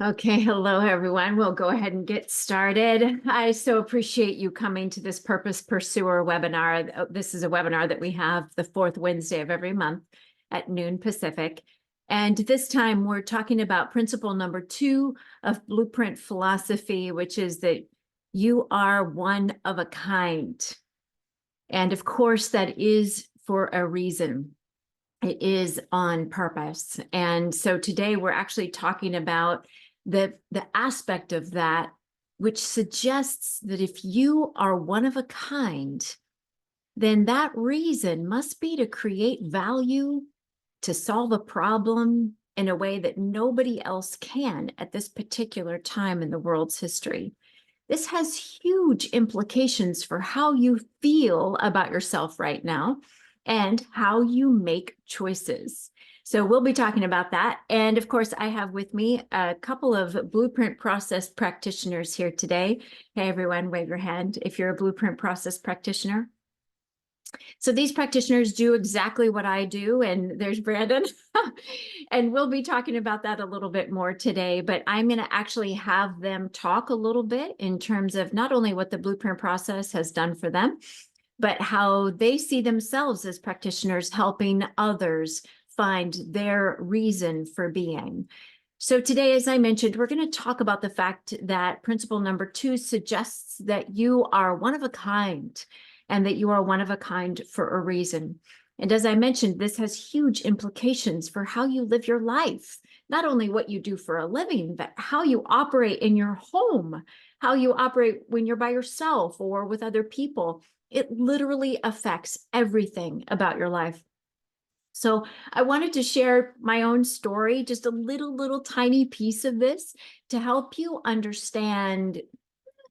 Okay, hello everyone. We'll go ahead and get started. I so appreciate you coming to this Purpose Pursuer webinar. This is a webinar that we have the fourth Wednesday of every month at noon Pacific. And this time we're talking about principle number 2 of Blueprint philosophy, which is that you are one of a kind. And of course, that is for a reason. It is on purpose. And so today we're actually talking about the aspect of that, which suggests that if you are one of a kind, then that reason must be to create value, to solve a problem in a way that nobody else can at this particular time in the world's history. This has huge implications for how you feel about yourself right now and how you make choices. So we'll be talking about that. And of course, I have with me a couple of Blueprint process practitioners here today. Hey, everyone, wave your hand if you're a Blueprint process practitioner. So these practitioners do exactly what I do, and there's Brandon. And we'll be talking about that a little bit more today, but I'm going to actually have them talk a little bit in terms of not only what the Blueprint process has done for them, but how they see themselves as practitioners helping others find their reason for being. So today, as I mentioned, we're going to talk about the fact that principle number 2 suggests that you are one of a kind, and that you are one of a kind for a reason. And as I mentioned, this has huge implications for how you live your life, not only what you do for a living, but how you operate in your home, how you operate when you're by yourself or with other people. It literally affects everything about your life. So I wanted to share my own story, just a little tiny piece of this to help you understand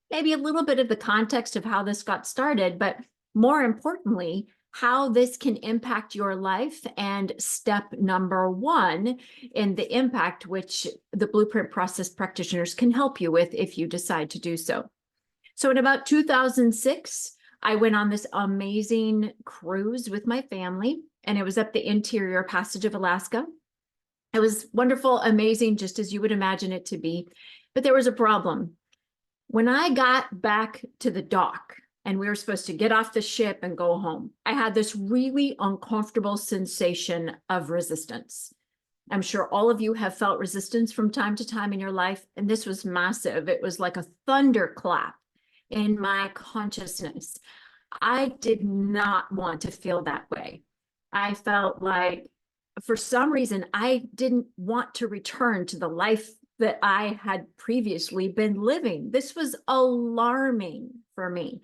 maybe a little bit of the context of how this got started, but more importantly, how this can impact your life and step number 1 in the impact which the Blueprint process practitioners can help you with if you decide to do so. So in about 2006, I went on this amazing cruise with my family, and it was up the interior passage of Alaska. It was wonderful, amazing, just as you would imagine it to be. But there was a problem. When I got back to the dock and we were supposed to get off the ship and go home, I had this really uncomfortable sensation of resistance. I'm sure all of you have felt resistance from time to time in your life, and this was massive. It was like a thunderclap in my consciousness. I did not want to feel that way. I felt like, for some reason, I didn't want to return to the life that I had previously been living. This was alarming for me.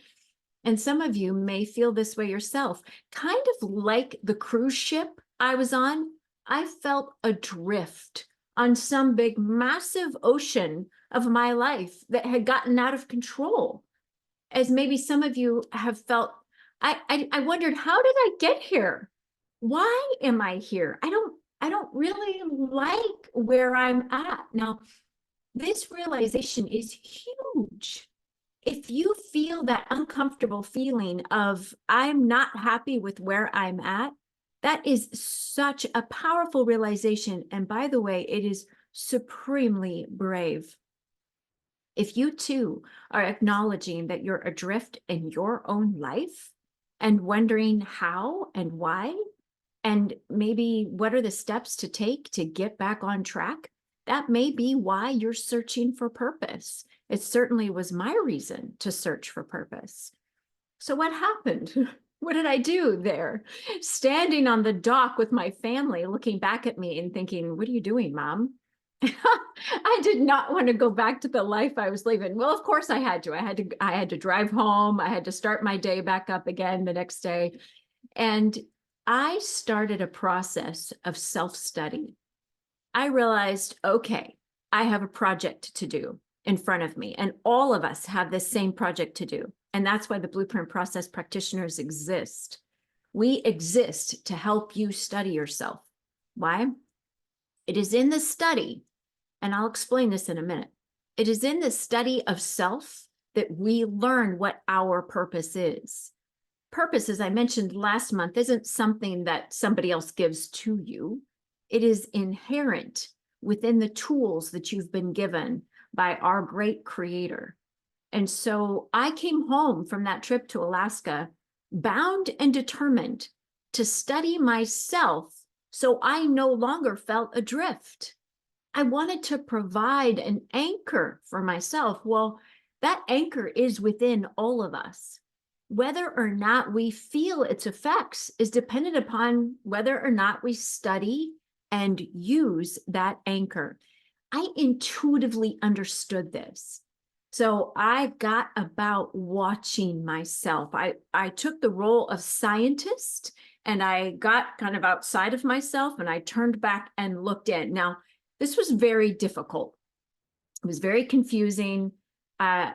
And some of you may feel this way yourself, kind of like the cruise ship I was on. I felt adrift on some big, massive ocean of my life that had gotten out of control. As maybe some of you have felt, I wondered, how did I get here? Why am I here? I don't really like where I'm at. Now, this realization is huge. If you feel that uncomfortable feeling of I'm not happy with where I'm at, that is such a powerful realization. And by the way, it is supremely brave. If you too are acknowledging that you're adrift in your own life and wondering how and why, and maybe what are the steps to take to get back on track, that may be why you're searching for purpose. It certainly was my reason to search for purpose. So what happened? What did I do there? Standing on the dock with my family, looking back at me and thinking, what are you doing, Mom? I did not want to go back to the life I was living. Well, of course I had to. I had to drive home. I had to start my day back up again the next day. And I started a process of self-study. I realized, okay, I have a project to do in front of me, and all of us have this same project to do. And that's why the Blueprint process practitioners exist. We exist to help you study yourself. Why? It is in the study, and I'll explain this in a minute. It is in the study of self that we learn what our purpose is. Purpose, as I mentioned last month, isn't something that somebody else gives to you. It is inherent within the tools that you've been given by our great creator. And so I came home from that trip to Alaska bound and determined to study myself so I no longer felt adrift. I wanted to provide an anchor for myself. Well, that anchor is within all of us. Whether or not we feel its effects is dependent upon whether or not we study and use that anchor. I intuitively understood this. So I got about watching myself. I took the role of scientist and I got kind of outside of myself and I turned back and looked in. Now, this was very difficult. It was very confusing. I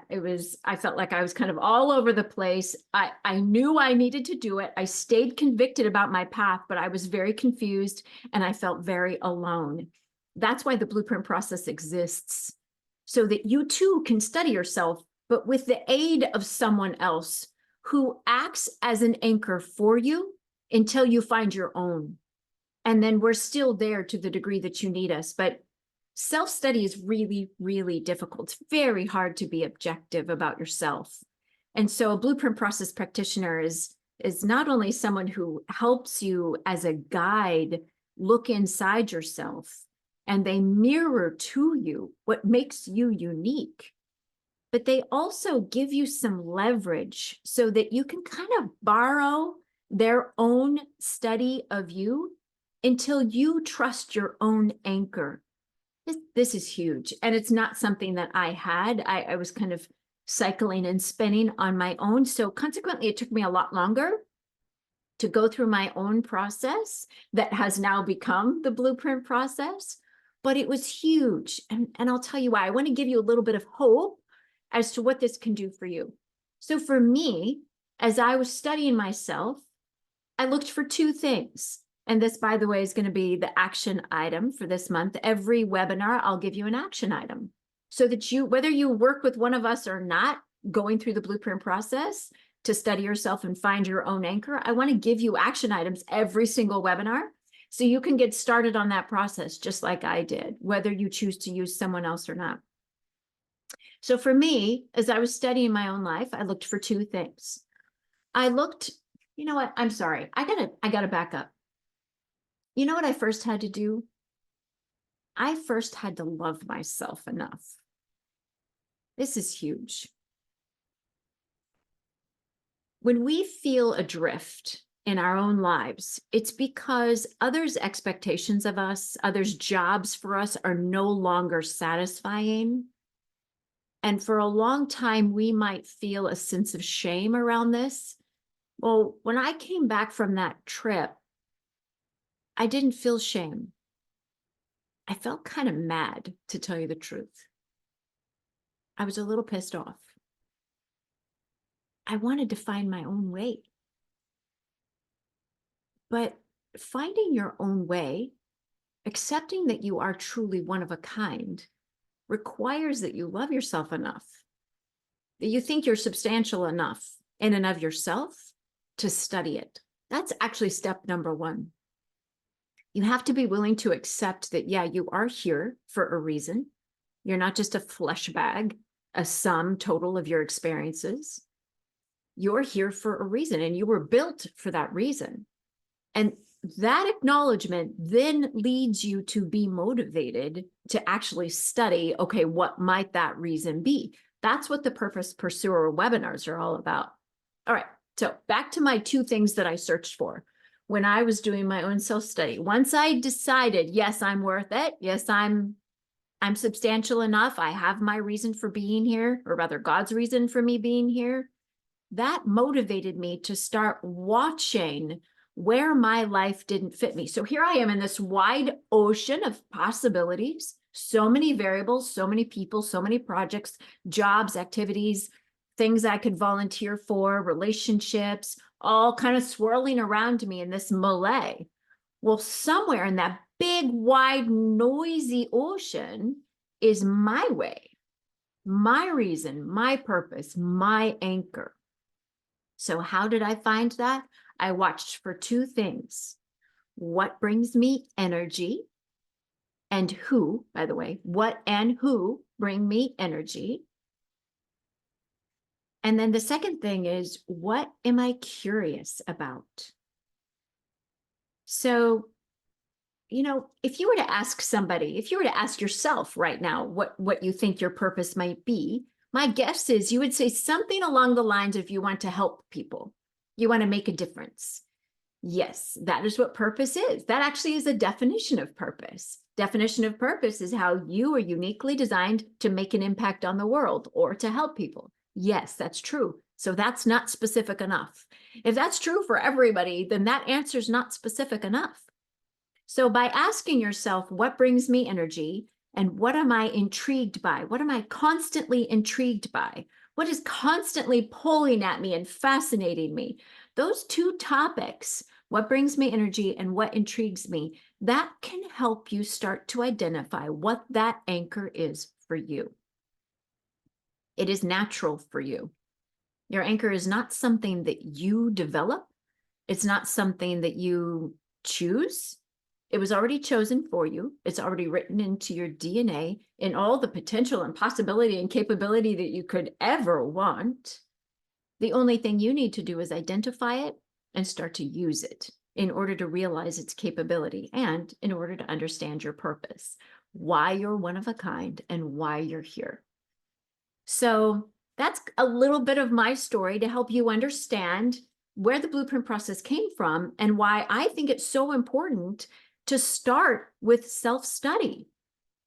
felt like I was kind of all over the place. I knew I needed to do it. I stayed convicted about my path, but I was very confused and I felt very alone. That's why the blueprint process exists, so that you too can study yourself, but with the aid of someone else who acts as an anchor for you until you find your own. And then we're still there to the degree that you need us. But self-study is really, really difficult. It's very hard to be objective about yourself. And so a blueprint process practitioner is not only someone who helps you as a guide look inside yourself, and they mirror to you what makes you unique, but they also give you some leverage so that you can kind of borrow their own study of you until you trust your own anchor. This is huge. And it's not something that I had. I was kind of cycling and spinning on my own. So consequently, it took me a lot longer to go through my own process that has now become the blueprint process. But it was huge. And I'll tell you why. I want to give you a little bit of hope as to what this can do for you. So for me, as I was studying myself, I looked for two things. And this, by the way, is going to be the action item for this month. Every webinar, I'll give you an action item so that you, whether you work with one of us or not, going through the blueprint process to study yourself and find your own anchor, I want to give you action items every single webinar so you can get started on that process just like I did, whether you choose to use someone else or not. So for me, as I was studying my own life, I looked for two things. I looked, you know what? I'm sorry. I gotta back up. You know what I first had to do? I first had to love myself enough. This is huge. When we feel adrift in our own lives, it's because others' expectations of us, others' jobs for us are no longer satisfying. And for a long time, we might feel a sense of shame around this. Well, when I came back from that trip, I didn't feel shame. I felt kind of mad, to tell you the truth. I was a little pissed off. I wanted to find my own way. But finding your own way, accepting that you are truly one of a kind, requires that you love yourself enough, that you think you're substantial enough in and of yourself to study it. That's actually step number one. You have to be willing to accept that, yeah, you are here for a reason. You're not just a flesh bag, a sum total of your experiences. You're here for a reason, and you were built for that reason. And that acknowledgement then leads you to be motivated to actually study, okay, what might that reason be? That's what the Purpose Pursuer webinars are all about. All right, so back to my two things that I searched for when I was doing my own self-study. Once I decided, yes, I'm worth it. Yes, I'm substantial enough. I have my reason for being here, or rather God's reason for me being here. That motivated me to start watching where my life didn't fit me. So here I am in this wide ocean of possibilities, so many variables, so many people, so many projects, jobs, activities, things I could volunteer for, relationships, all kind of swirling around me in this melee. Well, somewhere in that big, wide, noisy ocean is my way, my reason, my purpose, my anchor. So how did I find that? I watched for two things: what brings me energy and who, by the way, what and who bring me energy. And then the second thing is, what am I curious about? So, if you were to ask somebody, if you were to ask yourself right now what you think your purpose might be, my guess is you would say something along the lines of you want to help people. You want to make a difference. Yes, that is what purpose is. That actually is a definition of purpose. Definition of purpose is how you are uniquely designed to make an impact on the world or to help people. Yes, that's true. So that's not specific enough. If that's true for everybody, then that answer is not specific enough. So by asking yourself, what brings me energy and what am I intrigued by? What am I constantly intrigued by? What is constantly pulling at me and fascinating me? Those two topics, what brings me energy and what intrigues me, that can help you start to identify what that anchor is for you. It is natural for you. Your anchor is not something that you develop. It's not something that you choose. It was already chosen for you. It's already written into your DNA in all the potential and possibility and capability that you could ever want. The only thing you need to do is identify it and start to use it in order to realize its capability and in order to understand your purpose, why you're one of a kind and why you're here. So that's a little bit of my story to help you understand where the blueprint process came from and why I think it's so important to start with self-study.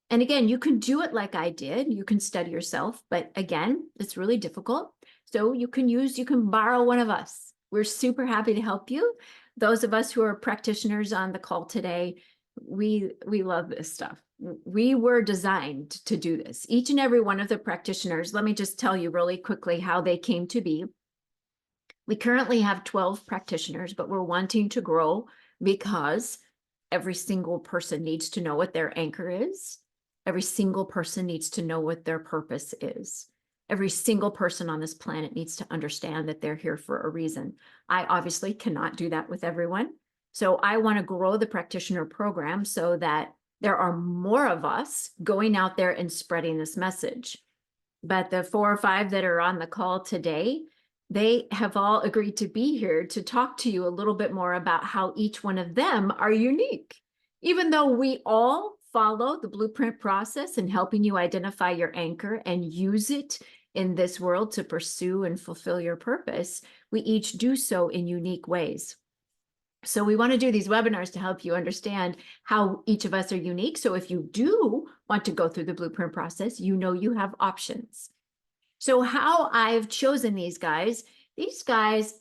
And again, you can do it like I did. You can study yourself, but again, it's really difficult. So you can borrow one of us. We're super happy to help you. Those of us who are practitioners on the call today, we love this stuff. We were designed to do this. Each and every one of the practitioners, let me just tell you really quickly how they came to be. We currently have 12 practitioners, but we're wanting to grow because every single person needs to know what their anchor is. Every single person needs to know what their purpose is. Every single person on this planet needs to understand that they're here for a reason. I obviously cannot do that with everyone. So I want to grow the practitioner program so that there are more of us going out there and spreading this message. But the 4 or 5 that are on the call today, they have all agreed to be here to talk to you a little bit more about how each one of them are unique. Even though we all follow the blueprint process in helping you identify your anchor and use it in this world to pursue and fulfill your purpose, we each do so in unique ways. So we want to do these webinars to help you understand how each of us are unique. So if you do want to go through the blueprint process, you know you have options. So how I've chosen these guys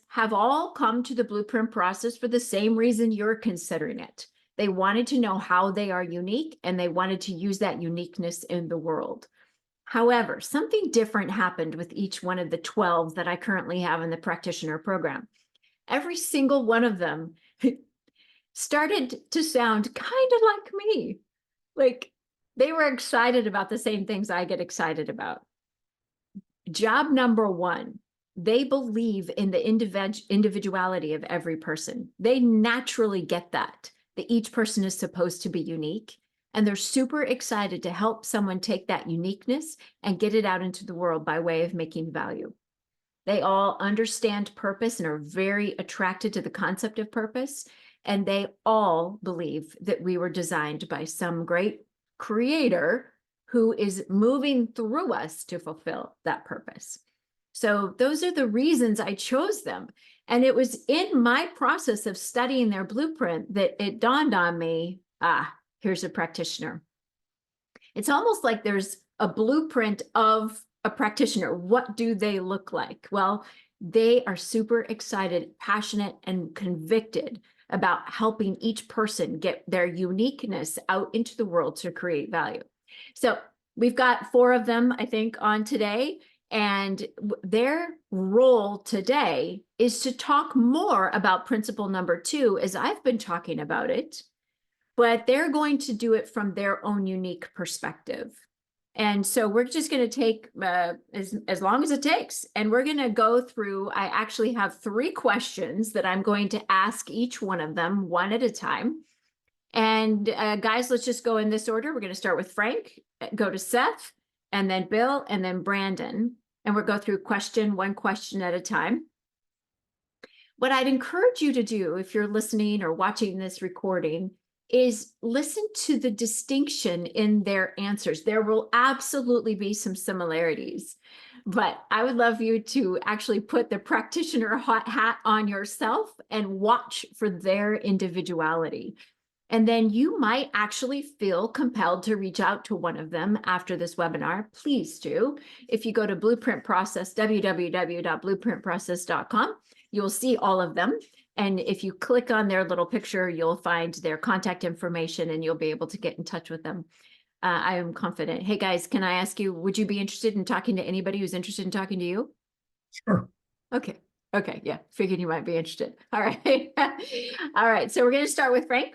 have all come to the blueprint process for the same reason you're considering it. They wanted to know how they are unique and they wanted to use that uniqueness in the world. However, something different happened with each one of the 12 that I currently have in the practitioner program. Every single one of them started to sound kind of like me. Like they were excited about the same things I get excited about. Job number 1, they believe in the individuality of every person. They naturally get that each person is supposed to be unique. And they're super excited to help someone take that uniqueness and get it out into the world by way of making value. They all understand purpose and are very attracted to the concept of purpose. And they all believe that we were designed by some great creator who is moving through us to fulfill that purpose. So those are the reasons I chose them. And it was in my process of studying their blueprint that it dawned on me, here's a practitioner. It's almost like there's a blueprint of a practitioner. What do they look like? Well, they are super excited, passionate, and convicted about helping each person get their uniqueness out into the world to create value. So we've got 4 of them, I think, on today. And their role today is to talk more about principle number 2, as I've been talking about it, but they're going to do it from their own unique perspective. And so we're just going to take as long as it takes. And we're going to go through, I actually have 3 questions that I'm going to ask each one of them one at a time. And guys, let's just go in this order. We're going to start with Frank, go to Seth, and then Bill, and then Brandon. And we'll go through one question at a time. What I'd encourage you to do if you're listening or watching this recording is listen to the distinction in their answers. There will absolutely be some similarities, but I would love you to actually put the practitioner hat on yourself and watch for their individuality. And then you might actually feel compelled to reach out to one of them after this webinar. Please do. If you go to Blueprint Process, www.blueprintprocess.com, you'll see all of them. And if you click on their little picture, you'll find their contact information and you'll be able to get in touch with them. I am confident. Hey guys, can I ask you, would you be interested in talking to anybody who's interested in talking to you? Sure. Okay. Okay. Yeah. Figured you might be interested. All right. All right. So we're going to start with Frank.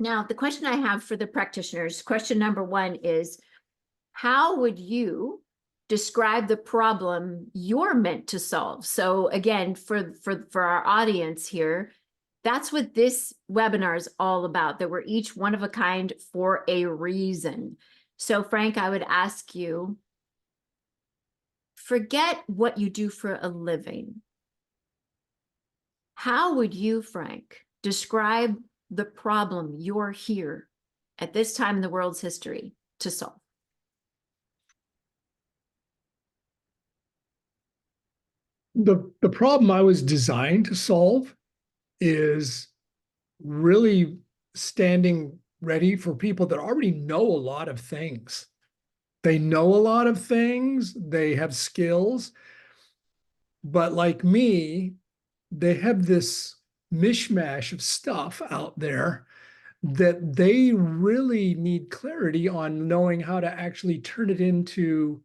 Now, the question I have for the practitioners, question number one is, how would you describe the problem you're meant to solve? So again, for our audience here, that's what this webinar is all about, that we're each one of a kind for a reason. So Frank, I would ask you, forget what you do for a living. How would you, Frank, describe the problem you're here at this time in the world's history to solve? The problem I was designed to solve is really standing ready for people that already know a lot of things. They know a lot of things, they have skills, but like me, they have this mishmash of stuff out there that they really need clarity on knowing how to actually turn it into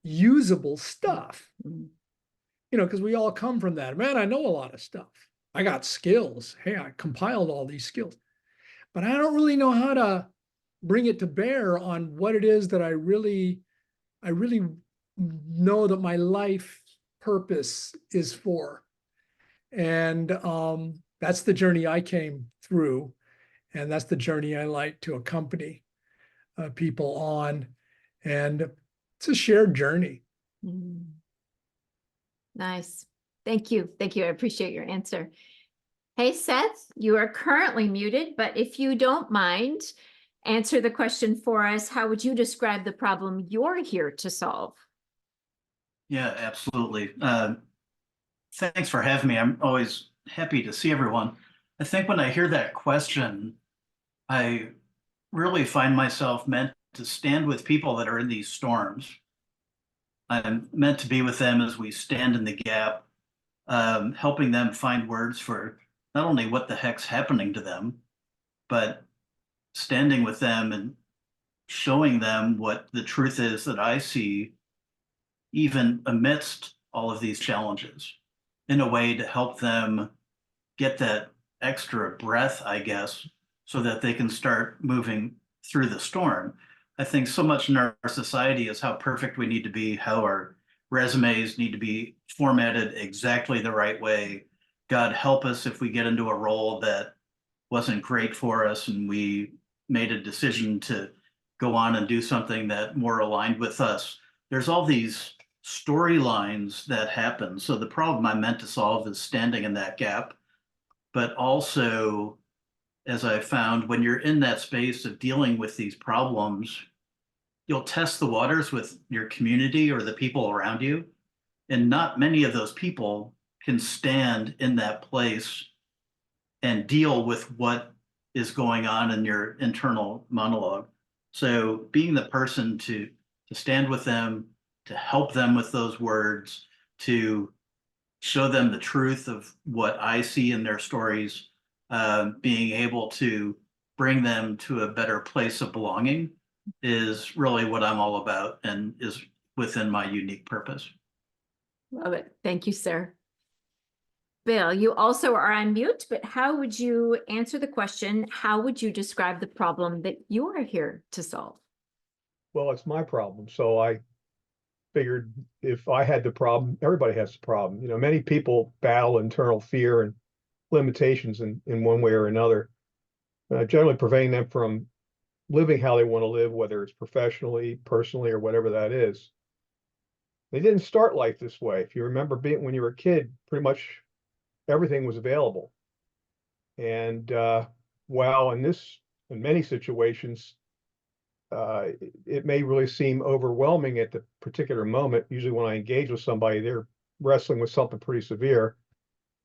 usable stuff. You know, because we all come from that. Man, I know a lot of stuff. I got skills. Hey, I compiled all these skills, but I don't really know how to bring it to bear on what it is that I really know that my life purpose is for. And that's the journey I came through. And that's the journey I like to accompany people on. And it's a shared journey. Mm. Nice. Thank you. Thank you. I appreciate your answer. Hey, Seth, you are currently muted, but if you don't mind, answer the question for us. How would you describe the problem you're here to solve? Yeah, absolutely. Thanks for having me. I'm always happy to see everyone. I think when I hear that question, I really find myself meant to stand with people that are in these storms. I'm meant to be with them as we stand in the gap, helping them find words for not only what the heck's happening to them, but standing with them and showing them what the truth is that I see, even amidst all of these challenges, in a way to help them get that extra breath, I guess, so that they can start moving through the storm. I think so much in our society is how perfect we need to be, how our resumes need to be formatted exactly the right way. God help us if we get into a role that wasn't great for us and we made a decision to go on and do something that more aligned with us. There's all these storylines that happen. So the problem I meant to solve is standing in that gap, but also, as I found, when you're in that space of dealing with these problems, you'll test the waters with your community or the people around you. And not many of those people can stand in that place and deal with what is going on in your internal monologue. So being the person to stand with them, to help them with those words, to show them the truth of what I see in their stories, being able to bring them to a better place of belonging is really what I'm all about and is within my unique purpose. Love it. Thank you, sir. Bill, you also are on mute, but how would you answer the question? How would you describe the problem that you are here to solve? Well, it's my problem. So I figured if I had the problem, everybody has the problem. You know, many people battle internal fear and limitations in one way or another. generally preventing them from living how they want to live, whether it's professionally, personally, or whatever that is. They didn't start life this way. If you remember being when you were a kid, pretty much everything was available. And while in many situations, it may really seem overwhelming at the particular moment. Usually when I engage with somebody, they're wrestling with something pretty severe.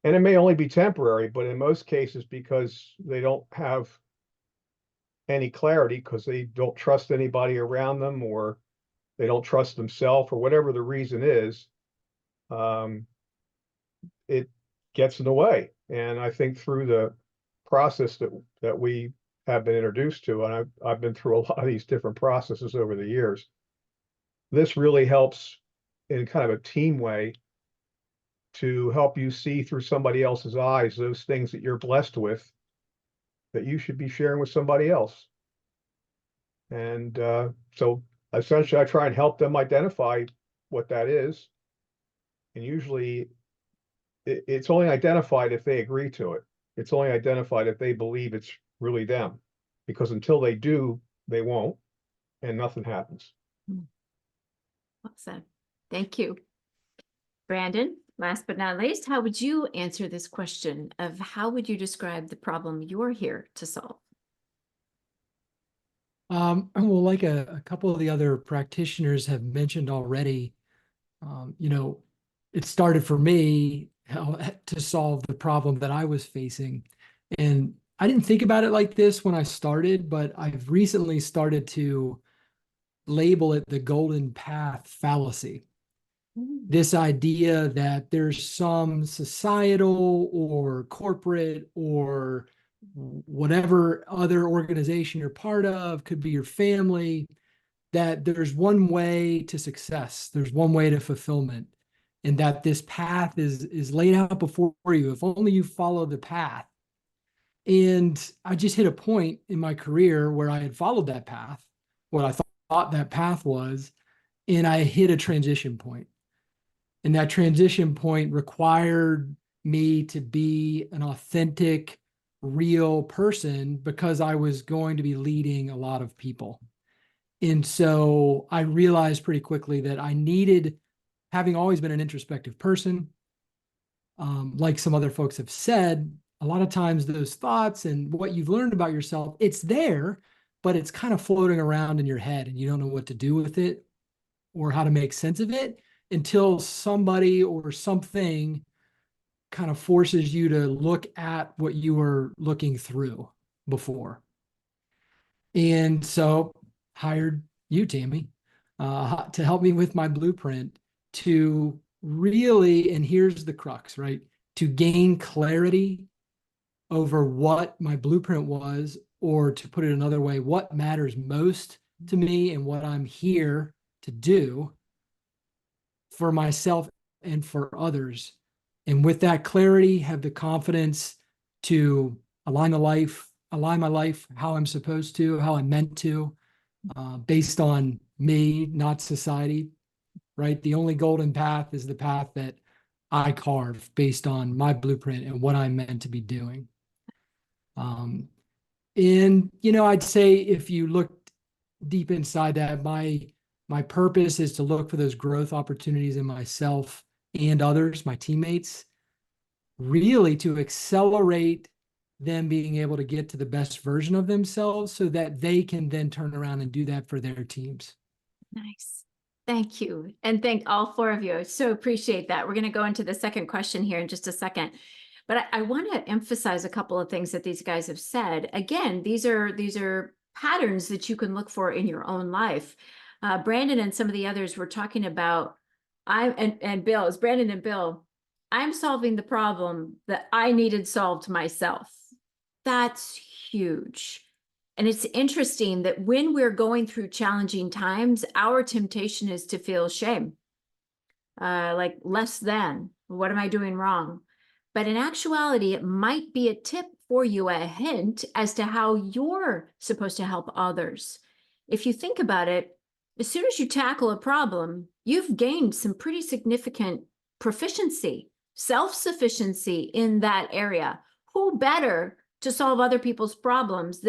And it may only be temporary, but in most cases, because they don't have any clarity, because they don't trust anybody around them, or they don't trust themselves, or whatever the reason is, it gets in the way. And I think through the process that we have been introduced to, and I've been through a lot of these different processes over the years, this really helps in kind of a team way to help you see through somebody else's eyes those things that you're blessed with that you should be sharing with somebody else. And so essentially I try and help them identify what that is. And usually it's only identified if they agree to it. It's only identified if they believe it's really them, because until they do, they won't, and nothing happens. Awesome. Thank you. Brandon, last but not least, how would you answer this question of how would you describe the problem you're here to solve? Well, like a couple of the other practitioners have mentioned already, it started for me to solve the problem that I was facing. And I didn't think about it like this when I started, but I've recently started to label it the golden path fallacy. This idea that there's some societal or corporate or whatever other organization you're part of, could be your family, that there's one way to success, there's one way to fulfillment, and that this path is laid out before you if only you follow the path. And I just hit a point in my career where I had followed that path, what I thought that path was, and I hit a transition point. And that transition point required me to be an authentic, real person, because I was going to be leading a lot of people. And so I realized pretty quickly that I needed, having always been an introspective person, like some other folks have said, a lot of times those thoughts and what you've learned about yourself, it's there, but it's kind of floating around in your head and you don't know what to do with it or how to make sense of it until somebody or something kind of forces you to look at what you were looking through before. And so hired you, Tammy, to help me with my blueprint to really, and here's the crux, right? To gain clarity over what my blueprint was, or to put it another way, what matters most to me and what I'm here to do for myself and for others. And with that clarity, have the confidence to align my life how I'm supposed to, how I'm meant to, based on me, not society, right? The only golden path is the path that I carve based on my blueprint and what I'm meant to be doing. And, I'd say if you look deep inside that, my purpose is to look for those growth opportunities in myself and others, my teammates, really to accelerate them being able to get to the best version of themselves so that they can then turn around and do that for their teams. Nice. Thank you. And thank all four of you. I so appreciate that. We're going to go into the second question here in just a second. But I want to emphasize a couple of things that these guys have said. Again, these are patterns that you can look for in your own life. Brandon and some of the others were talking about, and Bill, it's Brandon and Bill, I'm solving the problem that I needed solved myself. That's huge. And it's interesting that when we're going through challenging times, our temptation is to feel shame, like less than, what am I doing wrong? But in actuality, it might be a tip for you, a hint as to how you're supposed to help others. If you think about it, as soon as you tackle a problem, you've gained some pretty significant proficiency, self-sufficiency in that area. Who better to solve other people's problems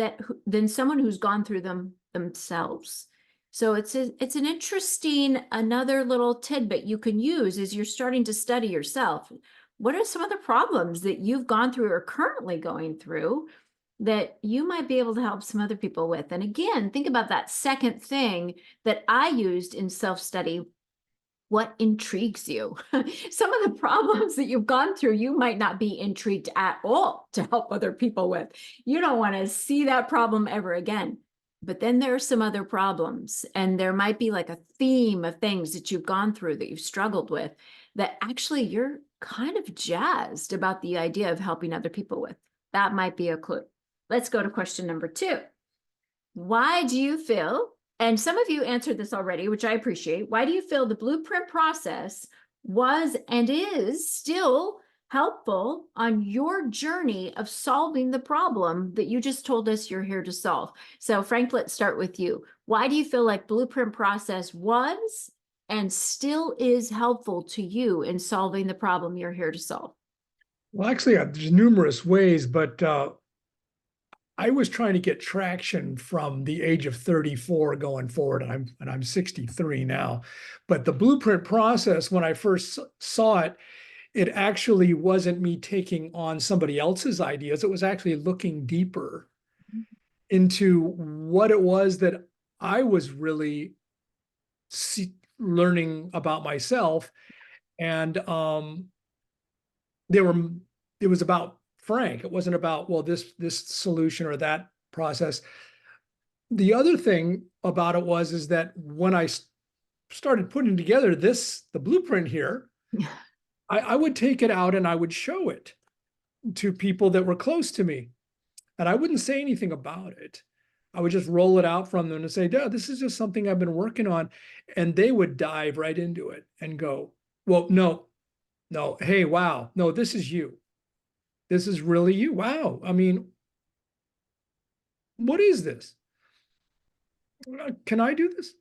than someone who's gone through them themselves. So it's an interesting, another little tidbit you can use as you're starting to study yourself. What are some of the problems that you've gone through or currently going through that you might be able to help some other people with? And again, think about that second thing that I used in self-study. What intrigues you? Some of the problems that you've gone through, you might not be intrigued at all to help other people with. You don't want to see that problem ever again. But then there are some other problems, and there might be like a theme of things that you've gone through that you've struggled with that actually you're kind of jazzed about the idea of helping other people with. That might be a clue. Let's go to question number 2. Why do you feel, and some of you answered this already, which I appreciate, why do you feel the blueprint process was and is still helpful on your journey of solving the problem that you just told us you're here to solve? So Frank, let's start with you. Why do you feel like blueprint process was and still is helpful to you in solving the problem you're here to solve? Well, actually, there's numerous ways, but I was trying to get traction from the age of 34 going forward, and I'm 63 now. But the blueprint process, when I first saw it, it actually wasn't me taking on somebody else's ideas. It was actually looking deeper into what it was that I was really learning about myself. And it was about Frank. It wasn't about, well, this solution or that process. The other thing about it is that when I started putting together the blueprint here, I would take it out and I would show it to people that were close to me. And I wouldn't say anything about it. I would just roll it out from them and say, "Duh, this is just something I've been working on." And they would dive right into it and go, "Well, no, hey, wow, no, this is you. This is really you. Wow. I mean, what is this? Can I do this?"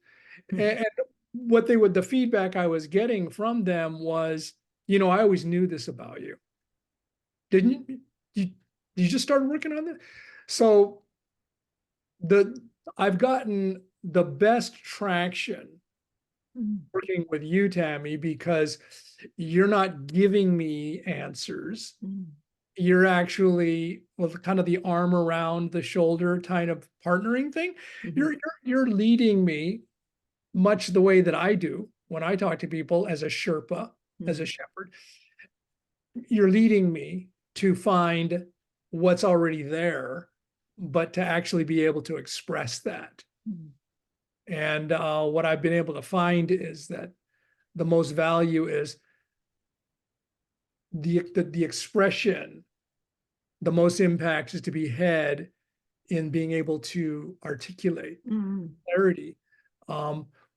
And the feedback I was getting from them was, I always knew this about you. Didn't you just started working on that? So I've gotten the best traction working with you, Tammy, because you're not giving me answers. You're actually with kind of the arm around the shoulder kind of partnering thing. You're leading me much the way that I do when I talk to people as a Sherpa, as a shepherd. You're leading me to find what's already there, but to actually be able to express that. And what I've been able to find is that the most value is the expression. The most impact is to be had in being able to articulate clarity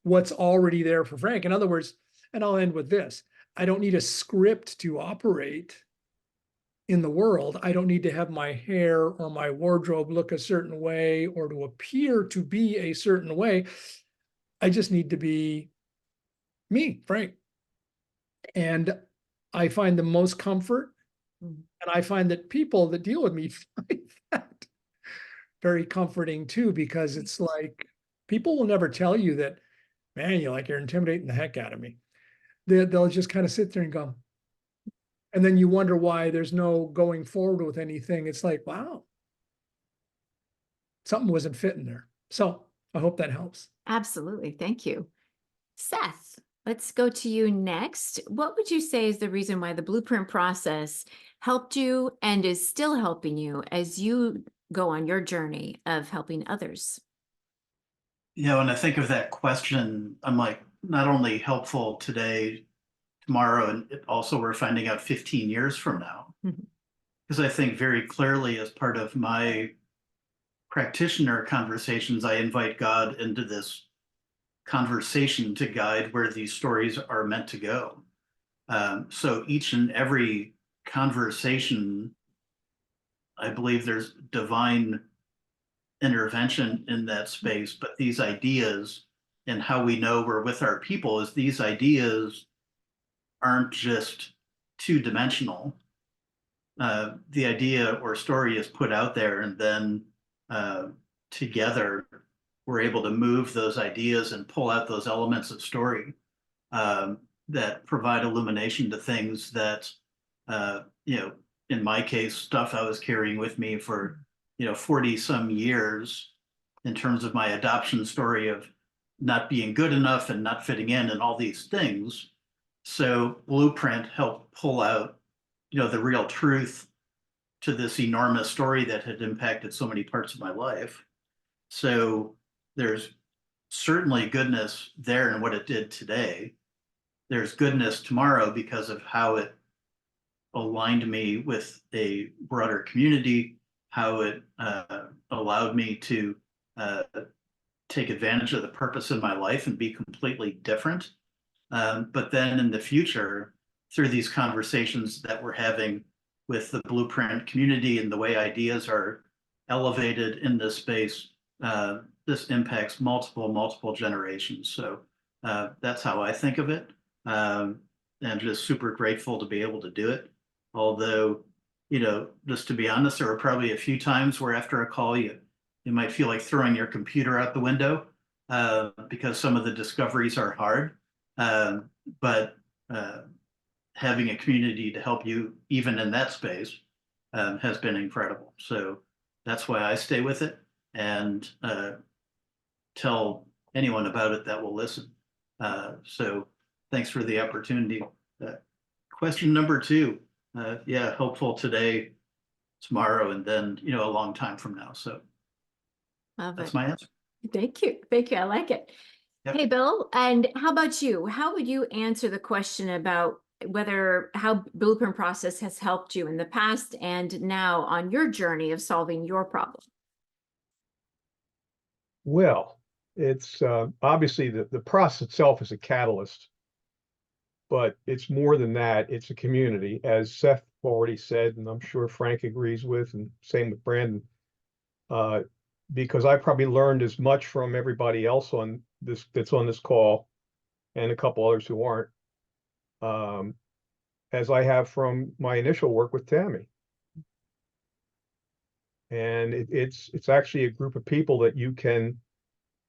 what's already there for Frank. In other words, and I'll end with this, I don't need a script to operate in the world. I don't need to have my hair or my wardrobe look a certain way or to appear to be a certain way. I just need to be me, Frank. And I find the most comfort. And I find that people that deal with me find that very comforting too, because it's like people will never tell you that, man, you're intimidating the heck out of me. They'll just kind of sit there and go. And then you wonder why there's no going forward with anything. It's like, wow, something wasn't fitting there. So I hope that helps. Absolutely. Thank you. Seth, let's go to you next. What would you say is the reason why the blueprint process helped you and is still helping you as you go on your journey of helping others? When I think of that question, I'm like, not only helpful today, tomorrow, and also we're finding out 15 years from now. Because I think very clearly as part of my practitioner conversations, I invite God into this conversation to guide where these stories are meant to go. So each and every conversation, I believe there's divine intervention in that space, but these ideas and how we know we're with our people is these ideas aren't just two-dimensional. the idea or story is put out there, and then together we're able to move those ideas and pull out those elements of story that provide illumination to things that, in my case, stuff I was carrying with me for, 40 some years in terms of my adoption story of not being good enough and not fitting in and all these things. So Blueprint helped pull out, the real truth to this enormous story that had impacted so many parts of my life. So there's certainly goodness there in what it did today. There's goodness tomorrow because of how it aligned me with a broader community, how it allowed me to take advantage of the purpose in my life and be completely different. But then in the future, through these conversations that we're having with the Blueprint community and the way ideas are elevated in this space, this impacts multiple generations. So that's how I think of it. And just super grateful to be able to do it. Although, just to be honest, there were probably a few times where after a call, you might feel like throwing your computer out the window because some of the discoveries are hard. But having a community to help you even in that space has been incredible. So that's why I stay with it and tell anyone about it that will listen. So thanks for the opportunity. Question number 2, hopeful today, tomorrow, and then, a long time from now. So Love that's it. my answer. Thank you. Thank you. I like it. Yep. Hey, Bill, and how about you? How would you answer the question about how Blueprint process has helped you in the past and now on your journey of solving your problem? Well, it's obviously the process itself is a catalyst, but it's more than that. It's a community, as Seth already said, and I'm sure Frank agrees with, and same with Brandon. Because I probably learned as much from everybody else that's on this call, and a couple others who aren't, as I have from my initial work with Tammy. And it's actually a group of people that you can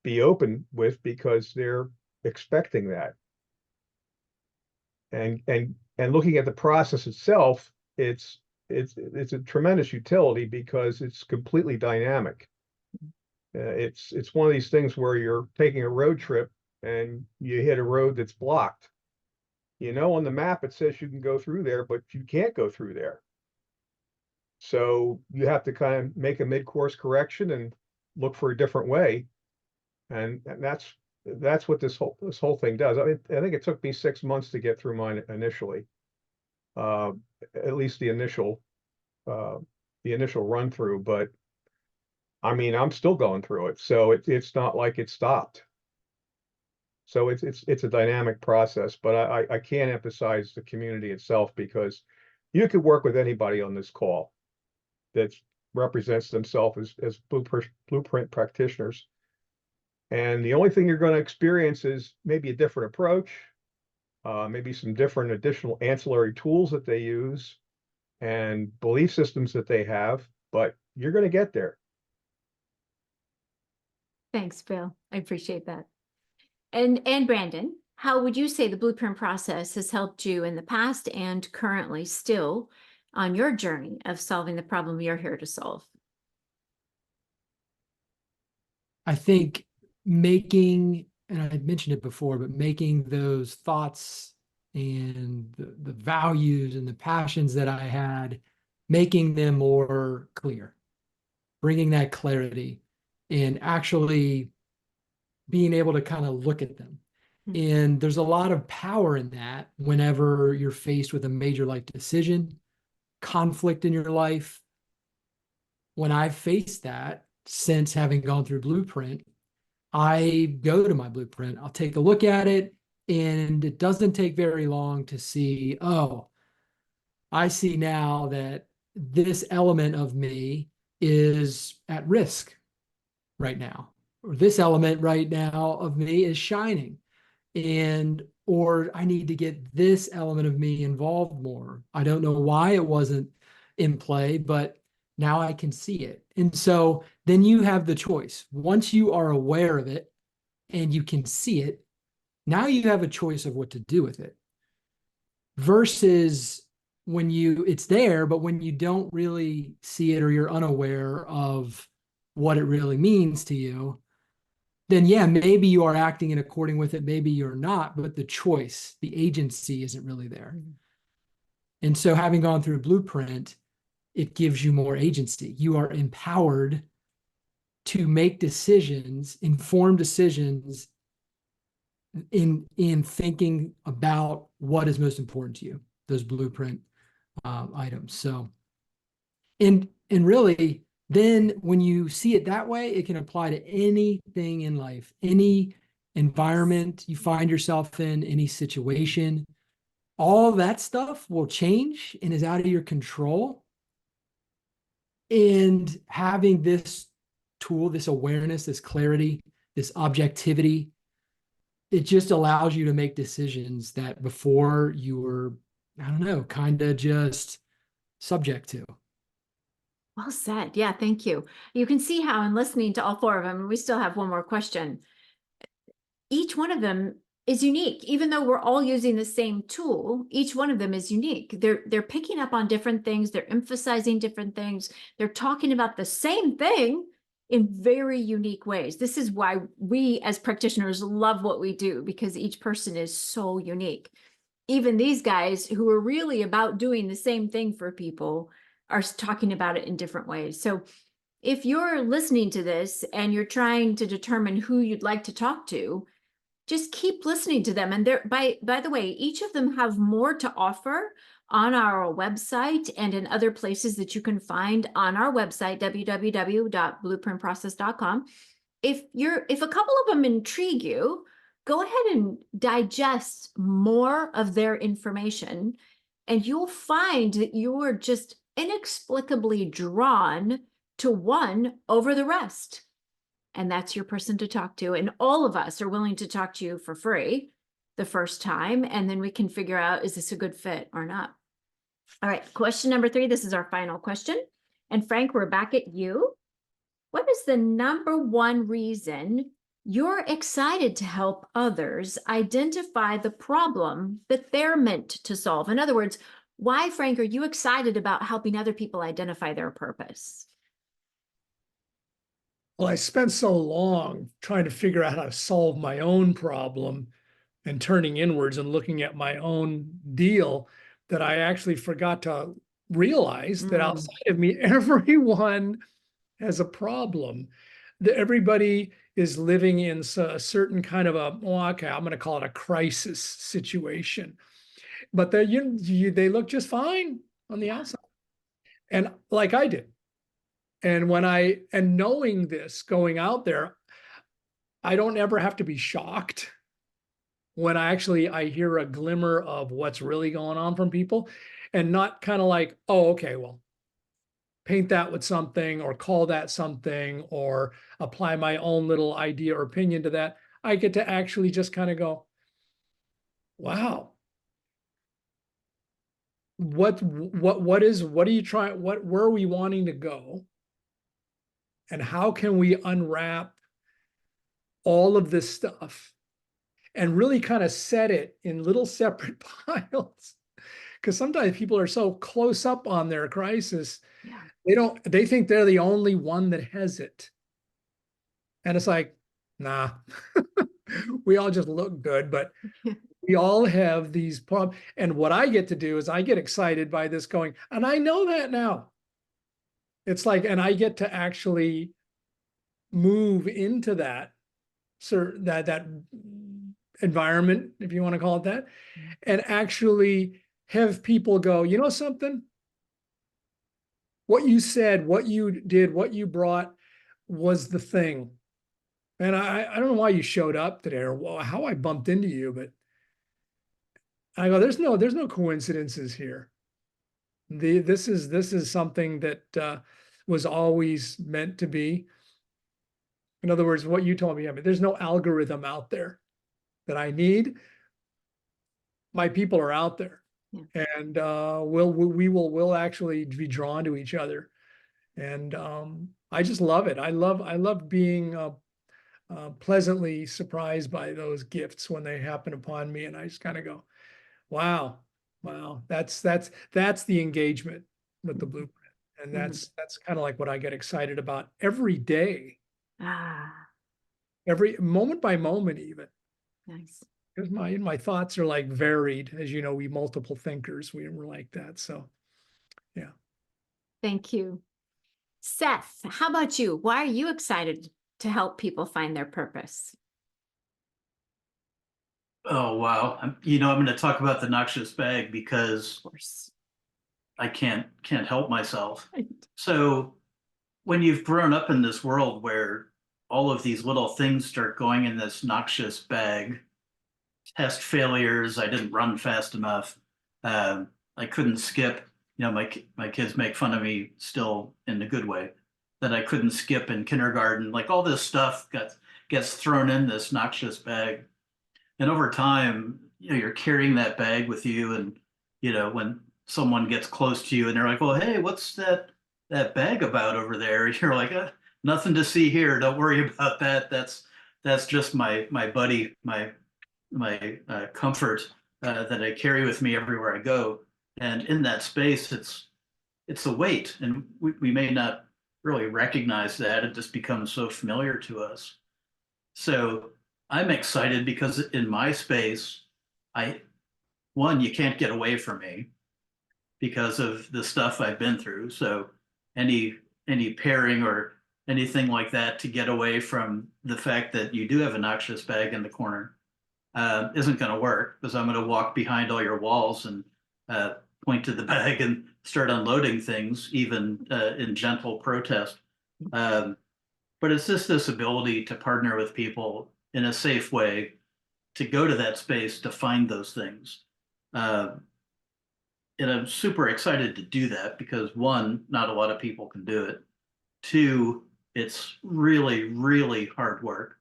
be open with because they're expecting that. And looking at the process itself, it's a tremendous utility because it's completely dynamic. It's one of these things where you're taking a road trip and you hit a road that's blocked. On the map, it says you can go through there, but you can't go through there. So you have to kind of make a mid-course correction and look for a different way. And that's what this whole thing does. I think it took me 6 months to get through mine initially, at least the initial run through. But I mean, I'm still going through it, so it's not like it stopped. So it's a dynamic process, but I can't emphasize the community itself because you could work with anybody on this call that represents themselves as blueprint practitioners. And the only thing you're going to experience is maybe a different approach, maybe some different additional ancillary tools that they use and belief systems that they have, but you're going to get there. Thanks, Bill. I appreciate that. And Brandon, how would you say the Blueprint process has helped you in the past and currently still on your journey of solving the problem you're here to solve? I think making, and I had mentioned it before, but making those thoughts and the values and the passions that I had, making them more clear, bringing that clarity and actually being able to kind of look at them. And there's a lot of power in that whenever you're faced with a major life decision, conflict in your life. When I've faced that since having gone through Blueprint, I go to my Blueprint, I'll take a look at it, and it doesn't take very long to see, oh, I see now that this element of me is at risk right now, or this element right now of me is shining, or I need to get this element of me involved more. I don't know why it wasn't in play, but now I can see it. And so then you have the choice. Once you are aware of it and you can see it, now you have a choice of what to do with it. Versus when it's there, but when you don't really see it or you're unaware of what it really means to you, then yeah, maybe you are acting in according with it, maybe you're not, but the choice, the agency isn't really there. And so having gone through Blueprint, it gives you more agency. You are empowered to make decisions, informed decisions in thinking about what is most important to you, those Blueprint items. So, and really, then when you see it that way, it can apply to anything in life, any environment you find yourself in, any situation. All that stuff will change and is out of your control. And having this tool, this awareness, this clarity, this objectivity, it just allows you to make decisions that before you were, I don't know, kind of just subject to. Well said. Yeah, thank you. You can see how in listening to all four of them, and we still have one more question. Each one of them is unique, even though we're all using the same tool. Each one of them is unique. They're picking up on different things. They're emphasizing different things. They're talking about the same thing in very unique ways. This is why we as practitioners love what we do, because each person is so unique. Even these guys who are really about doing the same thing for people are talking about it in different ways. So if you're listening to this and you're trying to determine who you'd like to talk to, just keep listening to them. And by the way, each of them have more to offer on our website and in other places that you can find on our website, www.blueprintprocess.com. If a couple of them intrigue you, go ahead and digest more of their information, and you'll find that you're just inexplicably drawn to one over the rest. And that's your person to talk to. And all of us are willing to talk to you for free the first time. And then we can figure out, is this a good fit or not? All right, question number 3. This is our final question. And Frank, we're back at you. What is the number one reason you're excited to help others identify the problem that they're meant to solve? In other words, why, Frank, are you excited about helping other people identify their purpose? Well, I spent so long trying to figure out how to solve my own problem and turning inwards and looking at my own deal that I actually forgot to realize that outside of me, everyone has a problem. That everybody is living in a certain kind of I'm going to call it a crisis situation. But they look just fine on the outside. And like I did. And knowing this going out there, I don't ever have to be shocked when I hear a glimmer of what's really going on from people, and not kind of like, oh, okay, well, paint that with something or call that something or apply my own little idea or opinion to that. I get to actually just kind of go, wow. Where are we wanting to go? And how can we unwrap all of this stuff and really kind of set it in little separate piles? Because sometimes people are so close up on their crisis, they think they're the only one that has it. And it's like, nah, we all just look good, but we all have these problems. And what I get to do is I get excited by this going, and I know that now. It's like, and I get to actually move into that environment, if you want to call it that, and actually have people go, you know something? What you said, what you did, what you brought was the thing. And I don't know why you showed up today or how I bumped into you, but I go, there's no coincidences here. This is something that was always meant to be. In other words, what you told me, I mean, there's no algorithm out there that I need. My people are out there. And we'll actually be drawn to each other. And I just love it. I love being pleasantly surprised by those gifts when they happen upon me, and I just kind of go, wow, that's the engagement with the blueprint. And that's kind of like what I get excited about every day, Ah, every moment by moment, even. nice. Because my thoughts are like varied, as you know, we multiple thinkers, we're like that. So yeah. Thank you. Seth, how about you? Why are you excited to help people find their purpose? Oh, wow. I'm going to talk about the noxious bag because Of course. I can't help myself. So when you've grown up in this world where all of these little things start going in this noxious bag, test failures, I didn't run fast enough, I couldn't skip. My kids make fun of me still in a good way that I couldn't skip in kindergarten. Like all this stuff gets thrown in this noxious bag. And over time, you're carrying that bag with you. And, when someone gets close to you and they're like, well, hey, what's that bag about over there? You're like, nothing to see here. Don't worry about that. That's just my buddy, my comfort that I carry with me everywhere I go. And in that space, it's a weight, and we may not really recognize that. It just becomes so familiar to us. So I'm excited because in my space, you can't get away from me because of the stuff I've been through. So any pairing or anything like that to get away from the fact that you do have a noxious bag in the corner isn't going to work, because I'm going to walk behind all your walls and point to the bag and start unloading things, even in gentle protest. But it's just this ability to partner with people in a safe way to go to that space to find those things. And I'm super excited to do that because, one, not a lot of people can do it. Two, it's really, really hard work.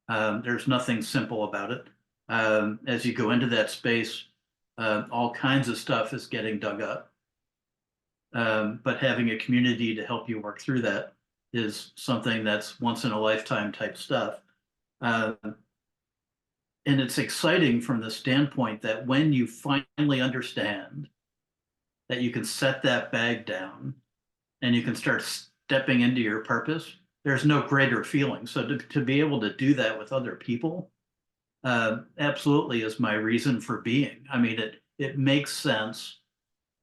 There's nothing simple about it. As you go into that space, all kinds of stuff is getting dug up. But having a community to help you work through that is something that's once in a lifetime type stuff. And it's exciting from the standpoint that when you finally understand that you can set that bag down and you can start stepping into your purpose, there's no greater feeling. So to be able to do that with other people absolutely is my reason for being. I mean, it makes sense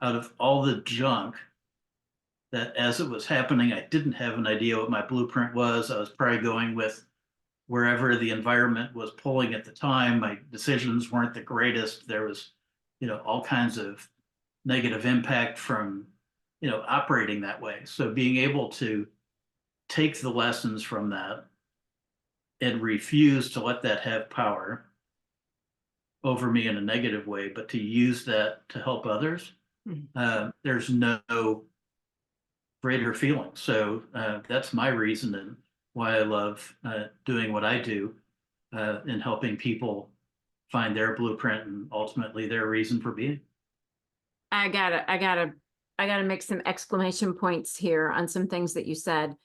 out of all the junk that as it was happening, I didn't have an idea what my blueprint was. I was probably going with wherever the environment was pulling at the time. My decisions weren't the greatest. There was, all kinds of negative impact from, operating that way. So being able to take the lessons from that and refuse to let that have power over me in a negative way, but to use that to help others, there's no greater feeling. So that's my reason and why I love doing what I do and helping people find their blueprint and ultimately their reason for being. I gotta make some exclamation points here on some things that you said.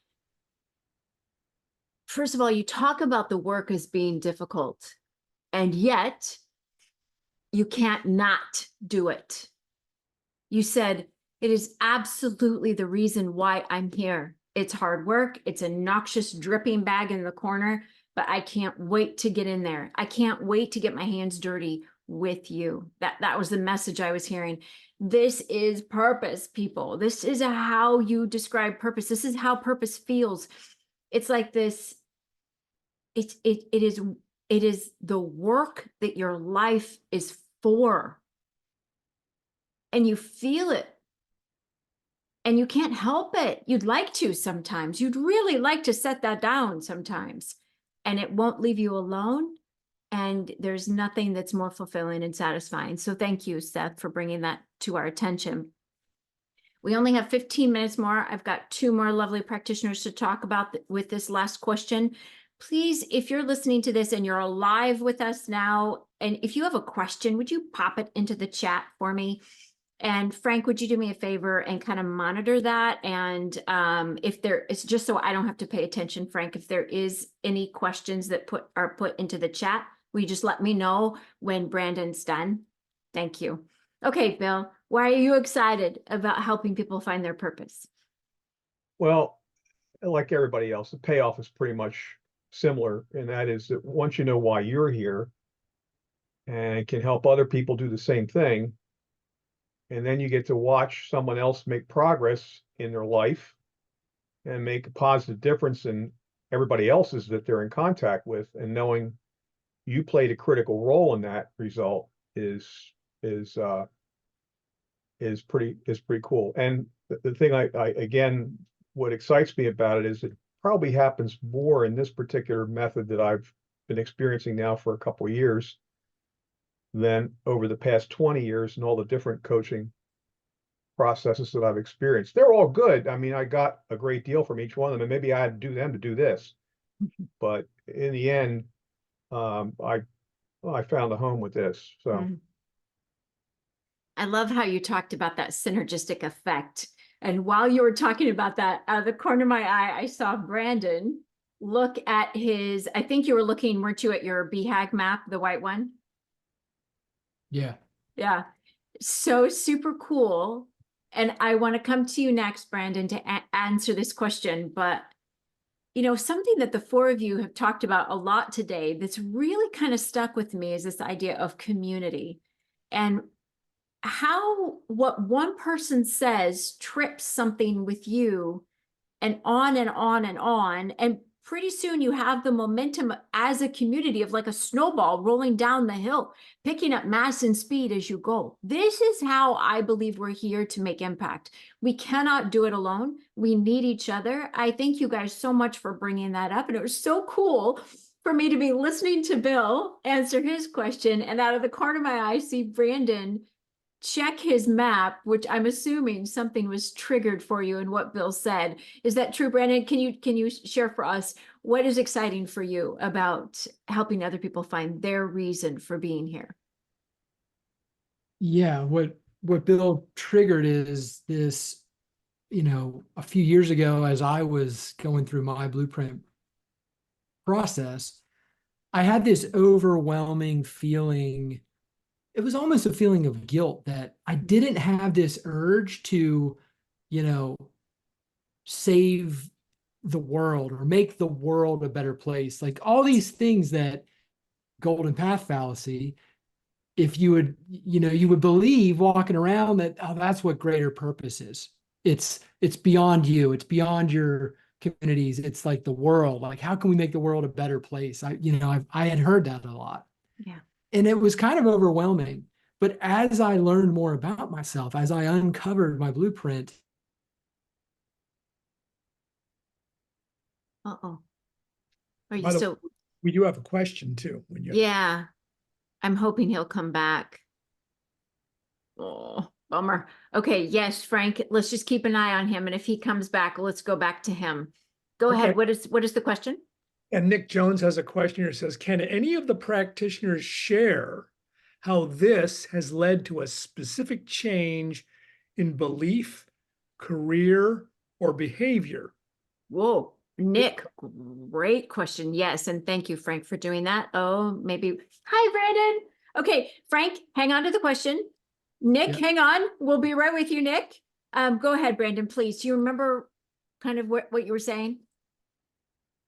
First of all, you talk about the work as being difficult, and yet you can't not do it. You said, it is absolutely the reason why I'm here. It's hard work. It's a noxious dripping bag in the corner, but I can't wait to get in there. I can't wait to get my hands dirty with you. That was the message I was hearing. This is purpose, people. This is how you describe purpose. This is how purpose feels. It's like this. It is the work that your life is for. And you feel it. And you can't help it. You'd like to sometimes. You'd really like to set that down sometimes. And it won't leave you alone. And there's nothing that's more fulfilling and satisfying. So thank you, Seth, for bringing that to our attention. We only have 15 minutes more. I've got two more lovely practitioners to talk about with this last question. please, if you're listening to this and you're live with us now, and if you have a question, would you pop it into the chat for me? And Frank, would you do me a favor and kind of monitor that? And if there is, just so I don't have to pay attention, Frank, if there is any questions that are put into the chat, will you just let me know when Brandon's done? Thank you. Okay, Bill, why are you excited about helping people find their purpose? Well, like everybody else, the payoff is pretty much similar, and that is that once you know why you're here and can help other people do the same thing, and then you get to watch someone else make progress in their life and make a positive difference in everybody else's that they're in contact with, and knowing you played a critical role in that result is pretty cool. And the thing I again, what excites me about it is it probably happens more in this particular method that I've been experiencing now for a couple of years than over the past 20 years and all the different coaching processes that I've experienced. They're all good. I mean, I got a great deal from each one of them, and maybe I had to do them to do this. But in the end, I found a home with this. So. Mhm. I love how you talked about that synergistic effect. And while you were talking about that, out of the corner of my eye, I saw Brandon look at his, I think you were looking, weren't you, at your BHAG map, the white one? Yeah. Yeah. So super cool. And I want to come to you next, Brandon, to answer this question. But, you know, something that the four of you have talked about a lot today that's really kind of stuck with me is this idea of community. And how what one person says trips something with you, and on and on and on. And pretty soon you have the momentum as a community of like a snowball rolling down the hill, picking up mass and speed as you go. This is how I believe we're here to make impact. We cannot do it alone. We need each other. I thank you guys so much for bringing that up. And it was so cool for me to be listening to Bill answer his question. And out of the corner of my eye, see Brandon check his map, which I'm assuming something was triggered for you in what Bill said. Is that true, Brandon? Can you share for us what is exciting for you about helping other people find their reason for being here? Yeah, what Bill triggered is this, you know, a few years ago as I was going through my blueprint process, I had this overwhelming feeling. It was almost a feeling of guilt that I didn't have this urge to, you know, save the world or make the world a better place. Like all these things that golden path fallacy, if you would, you know, you would believe walking around that, oh, that's what greater purpose is. It's beyond you. It's beyond your communities. It's like the world. Like, how can we make the world a better place? I had heard that a lot. Yeah. And it was kind of overwhelming. But as I learned more about myself, as I uncovered my blueprint. Uh-oh. Are you By the still? way, we do have a question too. When you Yeah. I'm hoping he'll come back. Oh, bummer. Okay. Yes, Frank, let's just keep an eye on him. And if he comes back, let's go back to him. Go Okay. ahead. What is the question? And Nick Jones has a question here, says, can any of the practitioners share how this has led to a specific change in belief, career, or behavior? Whoa, Nick, great question. Yes, and thank you, Frank, for doing that. Oh, maybe. Hi, Brandon. Okay, Frank, hang on to the question. Nick, Yep. hang on. We'll be right with you, Nick. Go ahead, Brandon, please. Do you remember kind of what you were saying?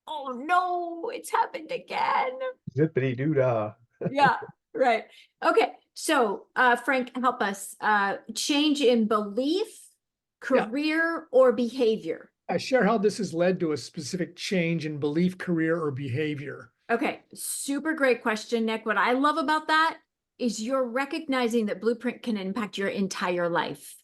Oh no, it's happened again. Zippity doo dah. Yeah, right. Okay, so Frank, help us. Change in belief, Yeah. career, or behavior. I share how this has led to a specific change in belief, career, or behavior. Okay, super great question, Nick. What I love about that is you're recognizing that Blueprint can impact your entire life.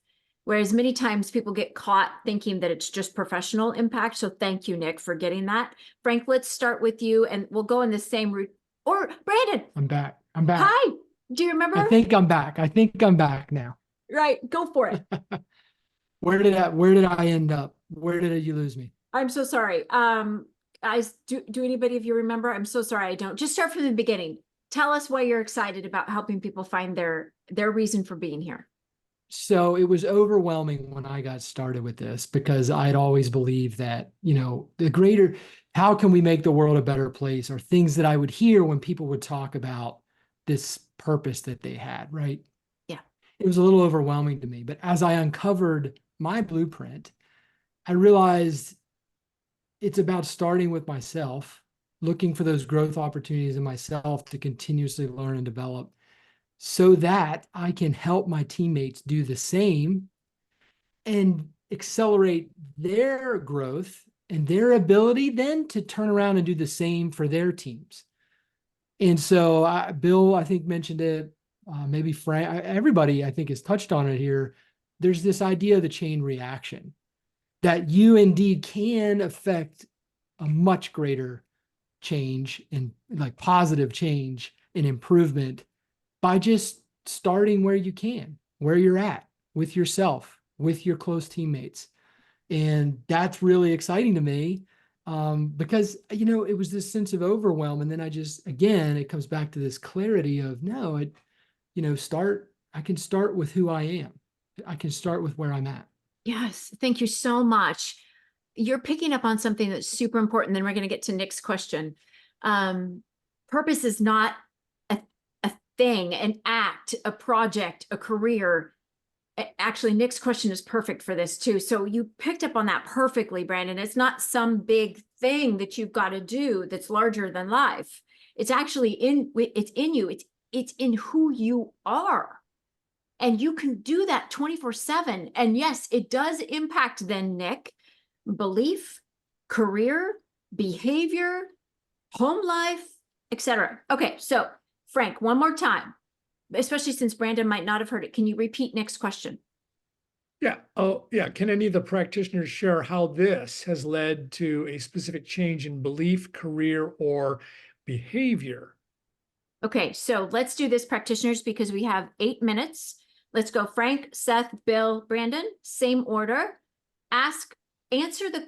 Whereas many times people get caught thinking that it's just professional impact. So thank you, Nick, for getting that. Frank, let's start with you and we'll go in the same route. Or Brandon. I'm back. I'm back. Hi. Do you remember? I think I'm back. I think I'm back now. Right, go for it. Where did I end up? Where did you lose me? I'm so sorry. guys, do anybody of you remember? I'm so sorry, I don't. Just start from the beginning. Tell us why you're excited about helping people find their reason for being here. So it was overwhelming when I got started with this because I'd always believed that, how can we make the world a better place, or things that I would hear when people would talk about this purpose that they had, right? Yeah. It was a little overwhelming to me. But as I uncovered my blueprint, I realized it's about starting with myself, looking for those growth opportunities in myself to continuously learn and develop, so that I can help my teammates do the same and accelerate their growth and their ability then to turn around and do the same for their teams. And so Bill, I think, mentioned it, maybe Frank, everybody I think has touched on it here. There's this idea of the chain reaction, that you indeed can affect a much greater change, and like positive change and improvement, by just starting where you can, where you're at with yourself, with your close teammates. And that's really exciting to me, because, it was this sense of overwhelm. And then again, it comes back to this clarity of, no, I can start with who I am. I can start with where I'm at. Yes, thank you so much. You're picking up on something that's super important. Then we're going to get to Nick's question. Purpose is not a thing, an act, a project, a career. Actually, Nick's question is perfect for this too. So you picked up on that perfectly, Brandon. It's not some big thing that you've got to do that's larger than life. It's actually it's in you. It's in who you are. And you can do that 24/7. And yes, it does impact then, Nick, belief, career, behavior, home life, etc. Okay, so Frank, one more time, especially since Brandon might not have heard it. Can you repeat Nick's question? Yeah. Oh, yeah. Can any of the practitioners share how this has led to a specific change in belief, career, or behavior? Okay, so let's do this, practitioners, because we have 8 minutes. Let's go Frank, Seth, Bill, Brandon, same order. Answer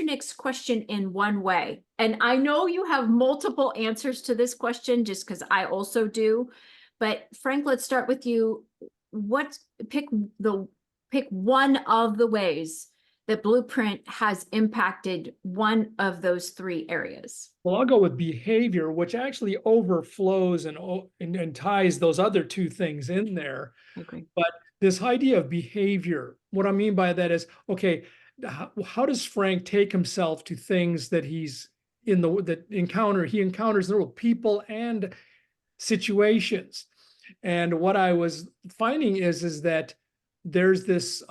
Nick's question in one way. And I know you have multiple answers to this question, just because I also do. But Frank, let's start with you. Pick one of the ways that Blueprint has impacted one of those 3 areas. Well, I'll go with behavior, which actually overflows and ties those other 2 things in there. I agree. But this idea of behavior, what I mean by that is, okay, how does Frank take himself to things that he encounters in the world, people and situations? And what I was finding is that there's this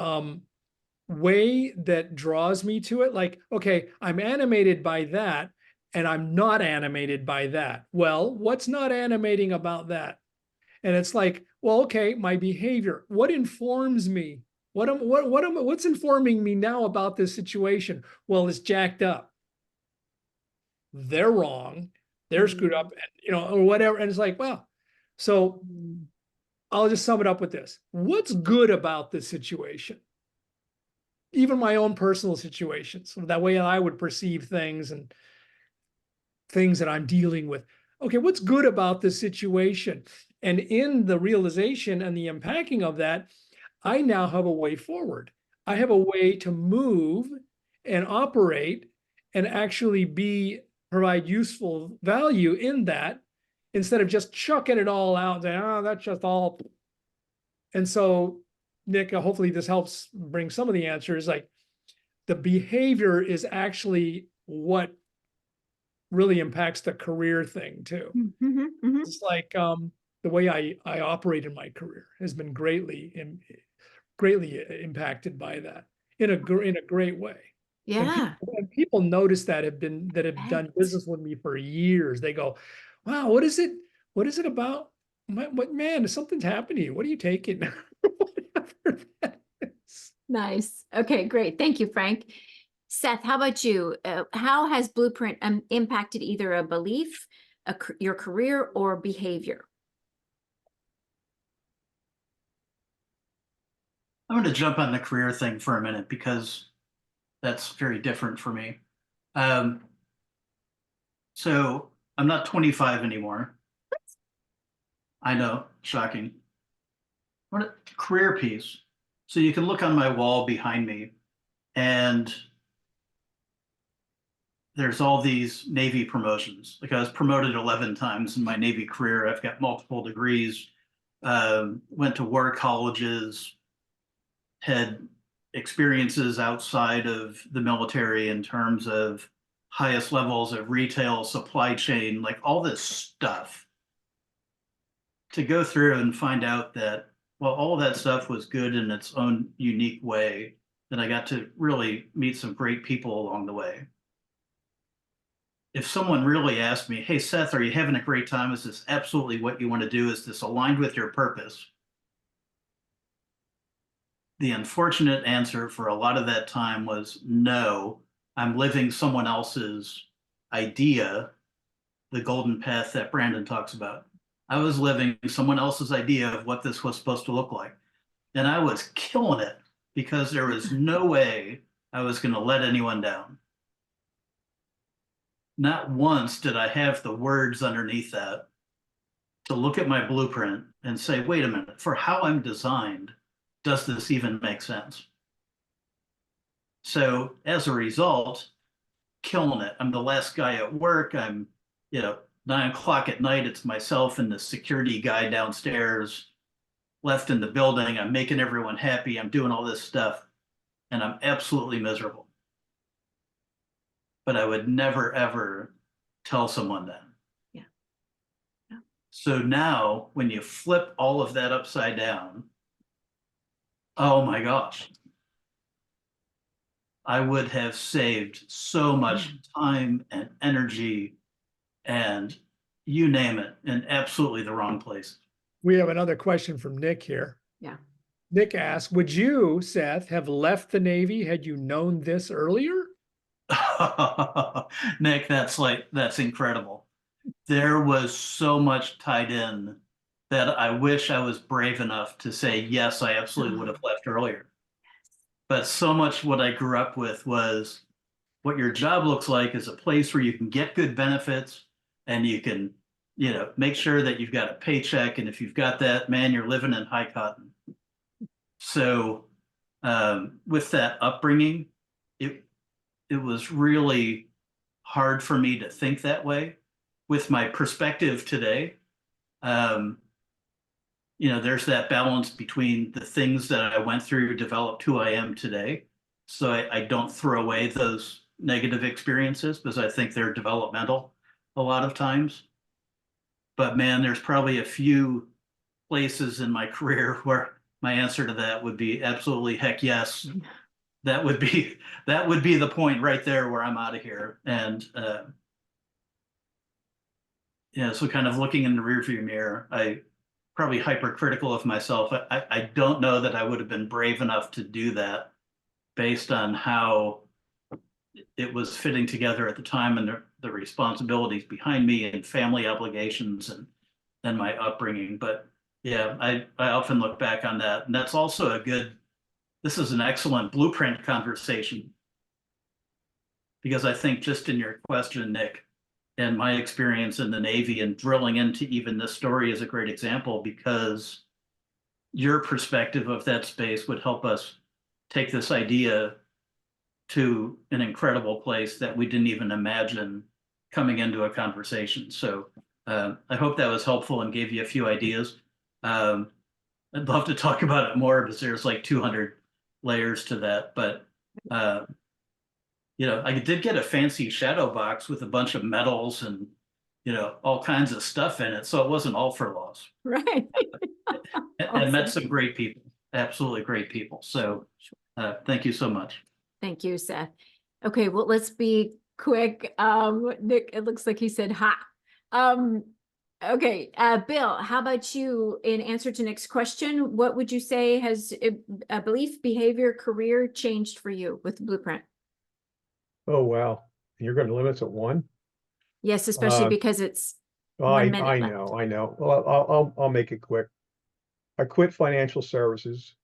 way that draws me to it. Like, okay, I'm animated by that, and I'm not animated by that. Well, what's not animating about that? And it's like, well, okay, my behavior. What informs me? What's informing me now about this situation? Well, it's jacked up. They're wrong. They're screwed up, or whatever. And it's like, well, so I'll just sum it up with this. What's good about this situation? Even my own personal situations. So that way I would perceive things and things that I'm dealing with. Okay, what's good about this situation? And in the realization and the unpacking of that, I now have a way forward. I have a way to move and operate and actually provide useful value in that, instead of just chucking it all out and saying, oh, that's just all. And so, Nick, hopefully this helps bring some of the answers. Like, the behavior is actually what really impacts the career thing too. Mm-hmm, mm-hmm. It's like the way I operate in my career has been greatly impacted by that in a great way. Yeah. And people notice that have done business with me for years. They go, "Wow, what is it? What is it about? What man? Something's happened to you. What are you taking?" Whatever that is. Nice. Okay, great. Thank you, Frank. Seth, how about you? How has Blueprint impacted either a belief, your career, or behavior? I'm going to jump on the career thing for a minute because that's very different for me. So I'm not 25 anymore. I know, shocking. What a career piece. So you can look on my wall behind me, and there's all these Navy promotions. Like I was promoted 11 times in my Navy career. I've got multiple degrees, went to war colleges, had experiences outside of the military in terms of highest levels of retail, supply chain, like all this stuff. To go through and find out that, well, all of that stuff was good in its own unique way, that I got to really meet some great people along the way. If someone really asked me, hey, Seth, are you having a great time? Is this absolutely what you want to do? Is this aligned with your purpose? The unfortunate answer for a lot of that time was no, I'm living someone else's idea, the golden path that Brandon talks about. I was living someone else's idea of what this was supposed to look like. And I was killing it because there was no way I was going to let anyone down. Not once did I have the words underneath that to look at my blueprint and say, wait a minute, for how I'm designed, does this even make sense? So as a result, killing it. I'm the last guy at work. I'm, 9 o'clock at night, it's myself and the security guy downstairs left in the building. I'm making everyone happy. I'm doing all this stuff, and I'm absolutely miserable. But I would never, ever tell someone that. Yeah. Yeah. So now when you flip all of that upside down, oh my gosh, I would have saved so much time and energy and you name it in absolutely the wrong places. We have another question from Nick here. Yeah. Nick asks, would you, Seth, have left the Navy had you known this earlier? Nick, that's incredible. There was so much tied in that I wish I was brave enough to say, yes, I absolutely would have left earlier. But so much what I grew up with was what your job looks like is a place where you can get good benefits and you can, make sure that you've got a paycheck. And if you've got that, man, you're living in high cotton. So with that upbringing, it was really hard for me to think that way. With my perspective today, there's that balance between the things that I went through developed who I am today. So I don't throw away those negative experiences because I think they're developmental a lot of times. But man, there's probably a few places in my career where my answer to that would be absolutely heck yes. That would be the point right there where I'm out of here. And so kind of looking in the rearview mirror, I probably hypercritical of myself. I don't know that I would have been brave enough to do that based on how it was fitting together at the time and the responsibilities behind me and family obligations and my upbringing. But yeah, I often look back on that. And that's also this is an excellent blueprint conversation because I think just in your question, Nick, and my experience in the Navy and drilling into even this story is a great example because your perspective of that space would help us take this idea to an incredible place that we didn't even imagine coming into a conversation. So I hope that was helpful and gave you a few ideas. I'd love to talk about it more because there's like 200 layers to that, but I did get a fancy shadow box with a bunch of medals and all kinds of stuff in it, so it wasn't all for loss. Right. And met some great people, absolutely great people. So thank you so much. Thank you, Seth. Okay, well, let's be quick. Nick, it looks like he said ha. Okay, Bill, how about you in answer to Nick's question? What would you say has a belief, behavior, career changed for you with Blueprint? Oh, wow. You're going to limit it at one? Yes, especially because it's I 1 minute I left. know, I know. Well, I'll make it quick. I quit financial services.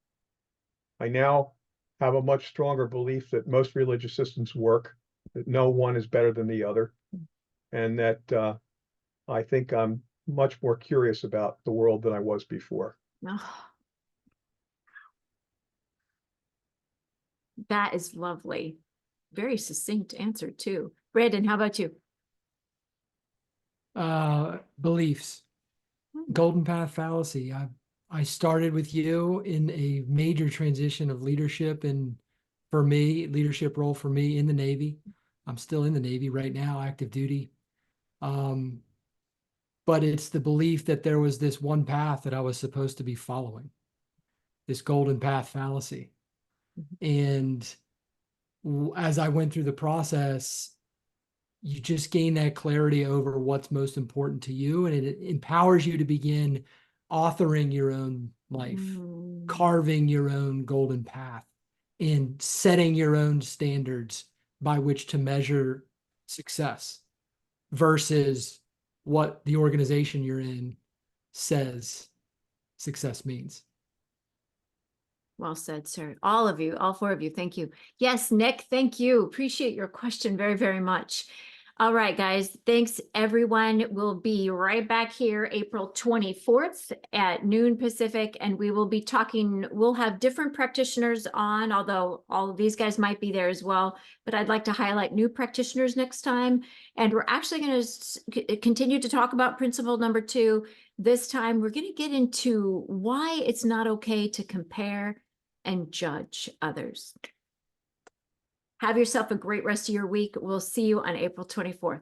I now have a much stronger belief that most religious systems work, that no one is better than the other. and that I think I'm much more curious about the world than I was before. Oh, that is lovely. Very succinct answer too. Brandon, how about you? Beliefs. Golden path fallacy. I started with you in a major transition of leadership, and for me, leadership role for me in the Navy. I'm still in the Navy right now, active duty. But it's the belief that there was this one path that I was supposed to be following, this golden path fallacy. And as I went through the process, you just gain that clarity over what's most important to you, and it empowers you to begin authoring your own life, carving your own golden path, and setting your own standards by which to measure success versus what the organization you're in says success means. Well said, sir. All of you, all four of you, thank you. Yes, Nick, thank you. Appreciate your question very, very much. All right, guys, thanks everyone. We'll be right back here April 24th at noon Pacific, and we will be talking, we'll have different practitioners on, although all of these guys might be there as well, but I'd like to highlight new practitioners next time. And we're actually going to continue to talk about principle number 2. This time, we're going to get into why it's not okay to compare and judge others. Have yourself a great rest of your week. We'll see you on April 24th.